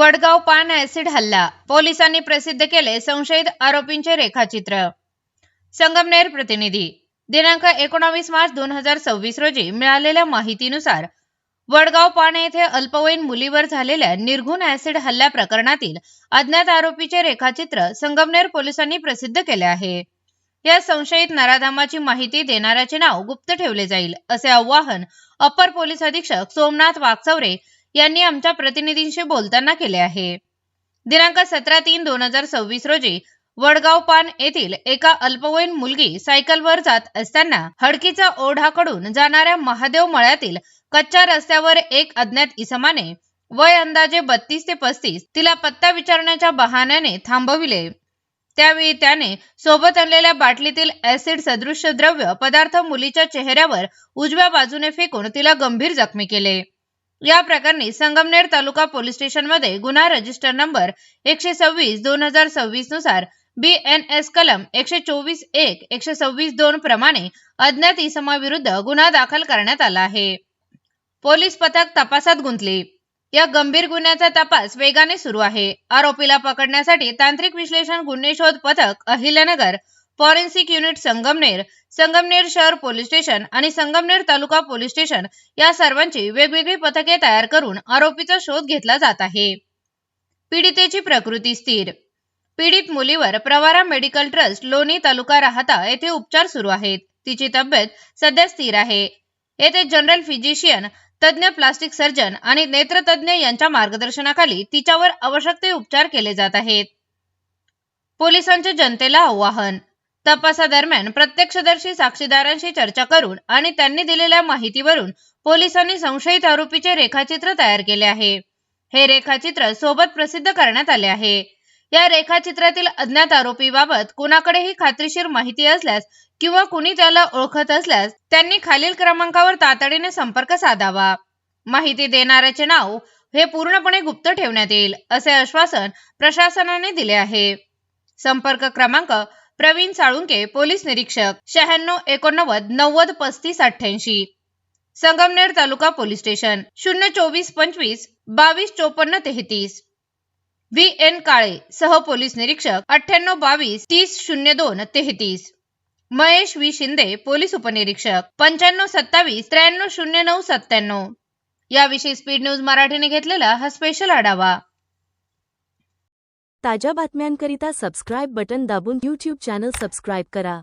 वडगाव पान ऍसिड हल्ला, पोलिसांनी प्रसिद्ध केले संशयित आरोपींचे रेखाचित्र। संगमनेर प्रतिनिधी दिनांक 19 मार्च 2026 रोजी मिळालेल्या माहितीनुसार वडगाव पान येथे अल्पवयीन मुलीवर झालेल्या निर्घृण ऍसिड हल्ल्या प्रकरणातील अज्ञात आरोपीचे रेखाचित्र संगमनेर पोलिसांनी प्रसिद्ध केले आहे। या संशयित नराधमाची माहिती देणाऱ्याचे नाव गुप्त ठेवले जाईल, असे आवाहन अपर पोलीस अधीक्षक सोमनाथ वाकचौरे यांनी आमच्या प्रतिनिधींशी बोलताना केले आहे। दिनांक 17/3/2026 रोजी वडगाव पान येथील एका अल्पवयीन मुलगी सायकलवर जात असताना हडकीचा ओढाकडून जाणाऱ्या महादेव मळ्यातील कच्च्या रस्त्यावर एक अज्ञात इसमाने वय अंदाजे 32 ते 35 तिला पत्ता विचारण्याच्या बहाण्याने थांबविले। त्यावेळी त्याने सोबत आणलेल्या बाटलीतील ऍसिड सदृश द्रव्य पदार्थ मुलीच्या चेहऱ्यावर उजव्या बाजूने फेकून तिला गंभीर जखमी केले। या प्रकरणी संगमनेर तालुका पोलीस स्टेशनमध्ये गुन्हा रजिस्टर नंबर 126/2026 नुसार BNS कलम 124(1) प्रमाणे अज्ञात इसमाविरुद्ध गुन्हा दाखल करण्यात आला आहे। पोलीस पथक तपासात गुंतले। या गंभीर गुन्ह्याचा तपास वेगाने सुरू आहे। आरोपीला पकडण्यासाठी तांत्रिक विश्लेषण गुन्हे शोध पथक अहिल्यानगर, फॉरेन्सिक युनिट संगमनेर, संगमनेर शहर पोलीस स्टेशन आणि संगमनेर तालुका पोलीस स्टेशन या सर्वांची वेगवेगळी पथके तयार करून आरोपीचा शोध घेतला जात आहे। पीडितेची प्रकृती स्थिर। पीडित मुलीवर प्रवारा मेडिकल ट्रस्ट लोणी तालुका राहता येथे उपचार सुरू आहेत। तिची तब्येत सध्या स्थिर आहे। येथे जनरल फिजिशियन, तज्ञ प्लास्टिक सर्जन आणि नेत्रतज्ञ यांच्या मार्गदर्शनाखाली तिच्यावर आवश्यक ते उपचार केले जात आहेत। पोलिसांचे जनतेला आवाहन। तपासादरम्यान प्रत्यक्षदर्शी साक्षीदारांशी चर्चा करून आणि त्यांनी दिलेल्या माहितीवरून पोलिसांनी संशयित आरोपीचे रेखाचित्र तयार केले आहे। हे रेखाचित्र सोबत प्रसिद्ध करण्यात आले आहे। या रेखाचित्रातील अज्ञात आरोपीबाबत कुणाकडेही खात्रीशीर माहिती असल्यास किंवा कुणी त्याला ओळखत असल्यास त्यांनी खालील क्रमांकावर तातडीने संपर्क साधावा। माहिती देणाऱ्याचे नाव हे पूर्णपणे गुप्त ठेवण्यात येईल, असे आश्वासन प्रशासनाने दिले आहे। संपर्क क्रमांक प्रवीण साळुंके, पोलीस निरीक्षक 9689903588, संगमनेर तालुका पोलीस स्टेशन 02425 225433, VN काळे सह पोलीस निरीक्षक 9822 300233, महेश V शिंदे पोलीस उपनिरीक्षक 9527 930997। याविषयी स्पीड न्यूज मराठीने घेतलेला हा स्पेशल आढावा। ताज्या बातम्यांकरिता सबस्क्राइब बटन दाबून YouTube चॅनल सबस्क्राइब करा।